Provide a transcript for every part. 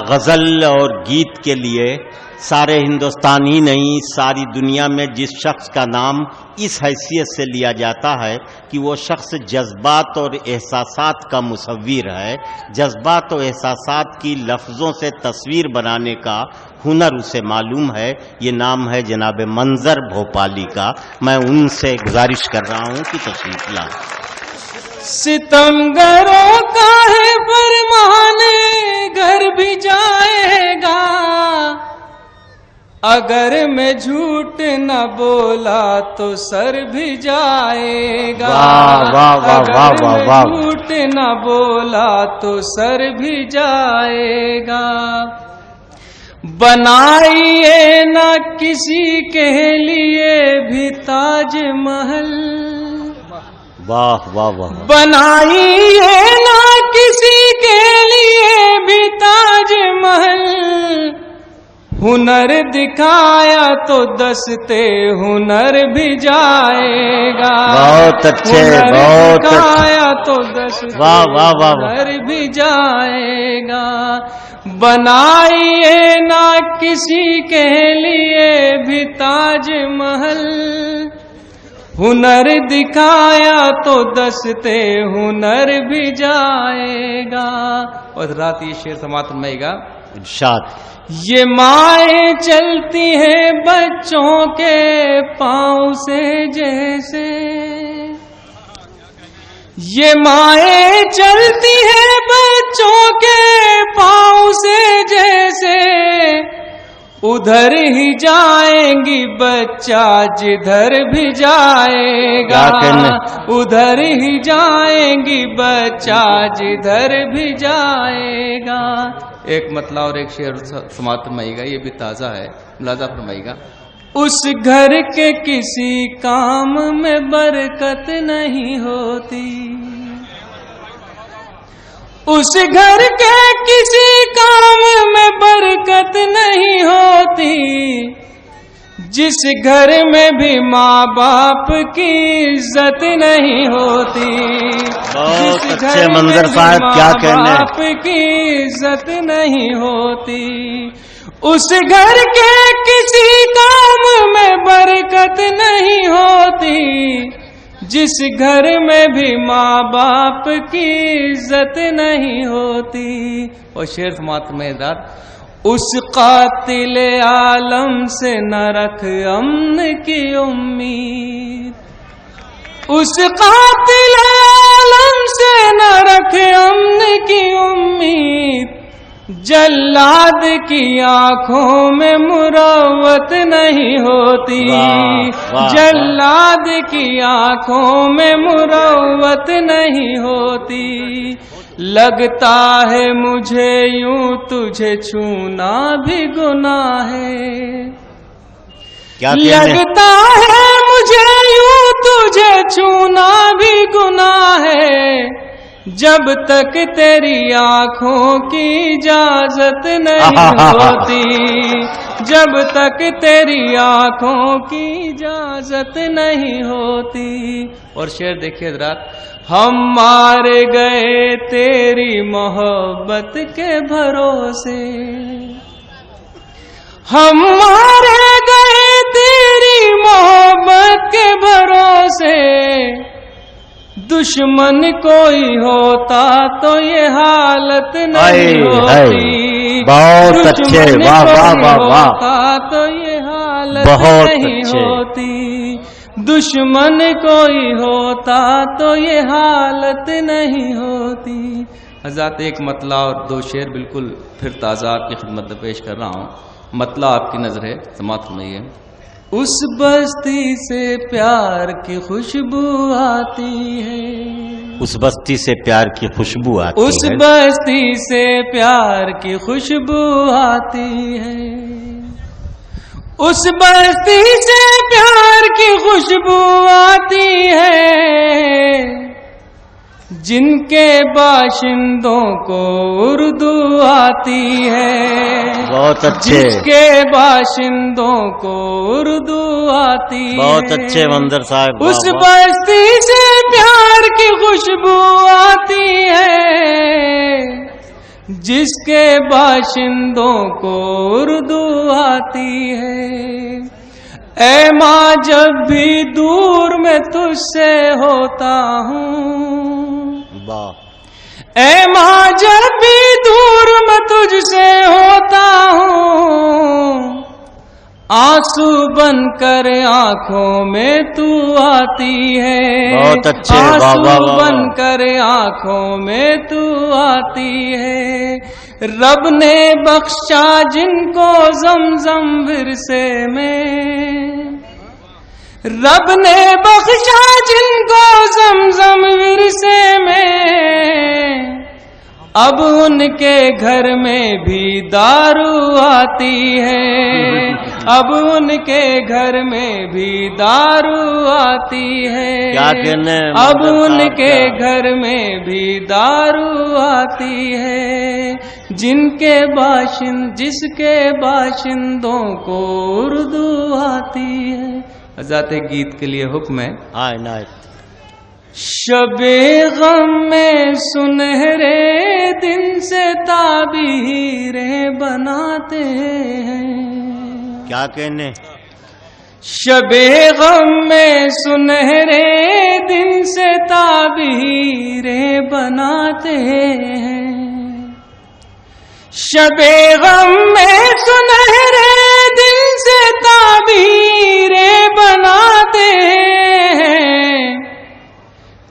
غزل اور گیت کے لیے سارے ہندوستان ہی نہیں ساری دنیا میں جس شخص کا نام اس حیثیت سے لیا جاتا ہے کہ وہ شخص جذبات اور احساسات کا مصور ہے، جذبات اور احساسات کی لفظوں سے تصویر بنانے کا ہنر اسے معلوم ہے، یہ نام ہے جناب منظر بھوپالی کا۔ میں ان سے گزارش کر رہا ہوں کہ تشریف لائیں۔ ستمگروں کا ہے فرمانے گھر بھی جائے گا، اگر میں جھوٹ نہ بولا تو سر بھی جائے گا، اگر میں جھوٹ نہ بولا تو سر بھی جائے گا۔ بنائیے نہ کسی کے لیے بھی تاج محل، واہ واہ واہ، بنائیے نہ کسی کے لیے بھی تاج محل، ہنر دکھایا تو دستے ہنر بھی جائے گا، بہت اچھے، بہت دکھایا تو دستے واہ واہ واہ، ہنر بھی جائے گا۔ بنائیے نہ کسی کے لیے بھی تاج محل، ہنر دکھایا تو دستے ہنر بھی جائے گا۔ اور رات یہ شعر سماعت فرمائے گا۔ ارشاد۔ یہ مائیں چلتی ہیں بچوں کے پاؤں سے جیسے، یہ مائیں چلتی ہیں بچوں کے پاؤں سے جیسے، ادھر ہی جائیں گی بچہ جدھر بھی جائے گا، ادھر ہی جائیں گی بچہ جدھر بھی جائے گا۔ ایک مطلع اور ایک شعر سماعت فرمائیے گا، یہ بھی تازہ ہے، ملاحظہ فرمائیے گا۔ اس گھر کے کسی کام میں برکت نہیں ہوتی، اس گھر کے کسی کام میں برکت نہیں ہوتی، جس گھر میں بھی ماں باپ کی عزت نہیں ہوتی، بہت اچھے منظر صاحب، کیا کہنے، ماں باپ کی عزت نہیں ہوتی، اس گھر کے کسی کام میں برکت نہیں ہوتی، جس گھر میں بھی ماں باپ کی عزت نہیں ہوتی۔ اور شعر سماعت میں دار، اس قاتل عالم سے نہ رکھ امن کی امید، اس قاتل عالم سے نہ رکھ امن کی امید، جلاد کی آنکھوں میں مروت نہیں ہوتی، جلاد کی آنکھوں میں مروت نہیں ہوتی، لگتا ہے مجھے یوں تجھے چھونا بھی گناہ ہے، لگتا ہے مجھے یوں تجھے چھونا بھی گناہ ہے، جب تک تیری آنکھوں کی اجازت نہیں ہوتی، جب تک تیری آنکھوں کی اجازت نہیں ہوتی۔ اور شعر دیکھیے حضرات، ہم مارے گئے تیری محبت کے بھروسے، ہم مارے گئے تیری محبت کے بھروسے، دشمن کوئی ہوتا تو یہ حالت نہیں ہوتی، بہت اچھے، واہ واہ واہ واہ، تو یہ حالت نہیں ہوتی، دشمن کوئی ہوتا تو یہ حالت نہیں ہوتی۔ حضرات ایک مطلع اور دو شعر بالکل پھر تازہ آپ کی خدمت میں پیش کر رہا ہوں۔ مطلع آپ کی نظر ہے، سماعت فرمائیے۔ اس بستی سے پیار کی خوشبو آتی ہے، اس بستی سے پیار کی خوشبو آتی ہے، اس بستی سے پیار کی خوشبو آتی ہے، اس بستی سے پیار کی خوشبو آتی ہے، جن کے باشندوں کو اردو آتی ہے، بہت اچھے، جس کے باشندوں کو اردو آتی ہے، بہت اچھے منظر صاحب، اس بستی سے پیار کی خوشبو آتی ہے، جس کے باشندوں کو اردو آتی ہے، اے ماں جب بھی دور میں تجھ سے ہوتا ہوں، اے ماں جب بھی دور میں تجھ سے ہوتا ہوں، آنسو بن کر آنکھوں میں تو آتی ہے، بہت اچھے، آنسو بن کر آنکھوں میں تو آتی ہے، رب نے بخشا جن کو زمزم ورثے میں، رب نے بخشا جن کو زمزم ورثے میں، اب ان کے گھر میں بھی دارو آتی ہے، اب ان کے گھر میں بھی دارو آتی ہے، کیا کہنے اب ان کے گھر میں بھی دارو آتی ہے، جس کے باشندوں کو اردو آتی ہے۔ حضرات گیت کے لیے حکم ہے، شب غم میں سنہرے دن سے تعبیریں بناتے ہیں، کیا کہنے؟ شب غم میں سنہرے دن سے تعبیریں بناتے ہیں، شب غم میں سنہرے دن سے تعبیریں بناتے ہیں،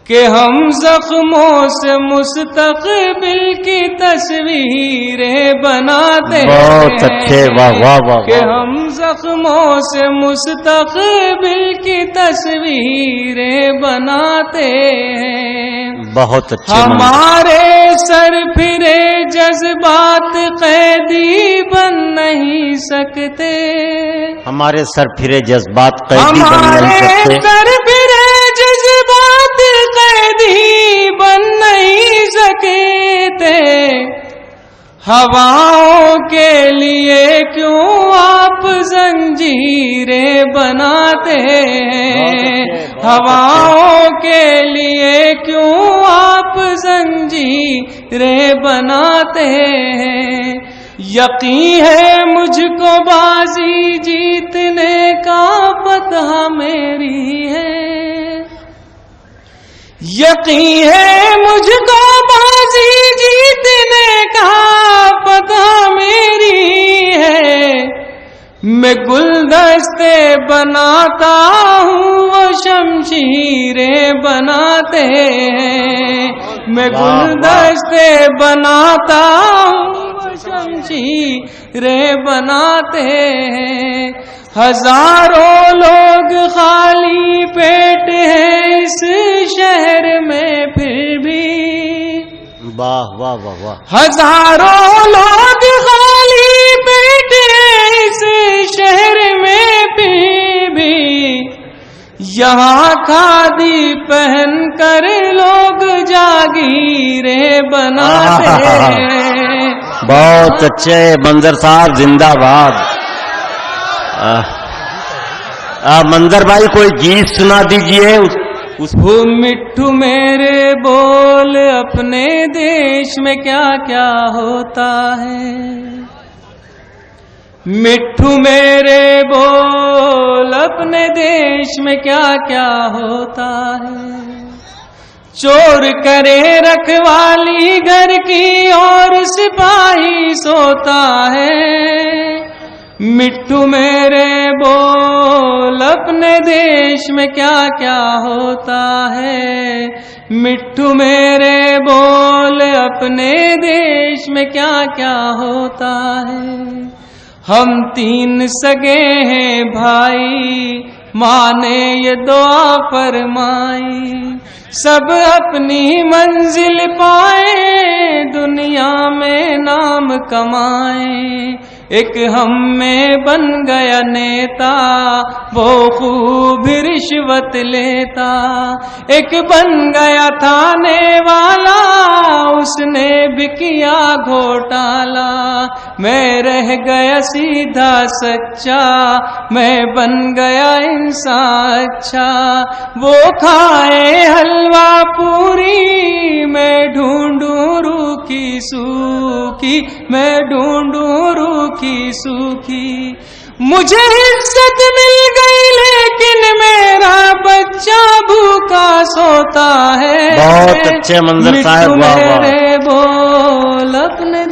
کہ ہم زخموں سے مستقبل کی تصویریں بناتے ہیں، بہت اچھے، واہ واہ واہ، کہ ہم زخموں سے مستقبل کی تصویریں بناتے ہیں، بہت اچھے، ہمارے سر پھرے جذبات قیدی بن نہیں سکتے، ہمارے سر پھرے جذبات قیدی بن نہیں ہمارے سکتے، سر پھرے جذبات قیدی بن نہیں سکتے، ہواؤں کے لیے کیوں آپ زنجیریں بناتے ہیں، ہواؤں کے لیے کیوں آپ زنجیریں بناتے ہیں، یقین ہے مجھ کو بازی جیتنے کا فتح میری ہے، یقین ہے مجھ کو بازی جیتنے کا فتح میری ہے، میں گلدستے بناتا ہوں وہ شمشیریں بناتے ہیں، میں گلدستے بناتا ہوں وہ شمشیریں بناتے ہیں، ہزاروں لوگ خالی پیٹ ہیں اس شہر میں پھر بھی، واہ واہ واہ واہ، ہزاروں لوگ خالی پیٹ ہیں اس شہر میں پھر بھی، یہاں کھادی پہن کر لوگ جاگیریں بناتے ہیں، بہت اچھے منظر صاحب، زندہ باد۔ منظر بھائی کوئی گیت سنا دیجئے۔ وہ مٹھو میرے بول اپنے دیش میں کیا کیا ہوتا ہے، مٹھو میرے بول اپنے دیش میں کیا کیا ہوتا ہے، چور کرے رکھوالی گھر کی اور سپاہی سوتا ہے، مٹھو میرے بول اپنے دیش میں کیا کیا ہوتا ہے، مٹھو میرے بول اپنے دیش میں کیا کیا ہوتا ہے، ہم تین سگے ہیں بھائی، ماں نے یہ دعا فرمائی، سب اپنی منزل پائے دنیا میں نام کمائیں، ایک ہم میں بن گیا نیتا وہ خوب رشوت لیتا، ایک بن گیا تھانے والا اس نے بھی کیا گھوٹالا، میں رہ گیا سیدھا سچا میں بن گیا انسان اچھا، وہ کھائے حلوہ پوری میں ڈھونڈوں روکھی سوکھی، میں ڈھونڈوں روکھی سوکھی، مجھے عزت مل گئی لیکن میرا بچہ بھوکا سوتا ہے، بہت اچھے منظر صاحب، واہ واہ، میرے بول اپنے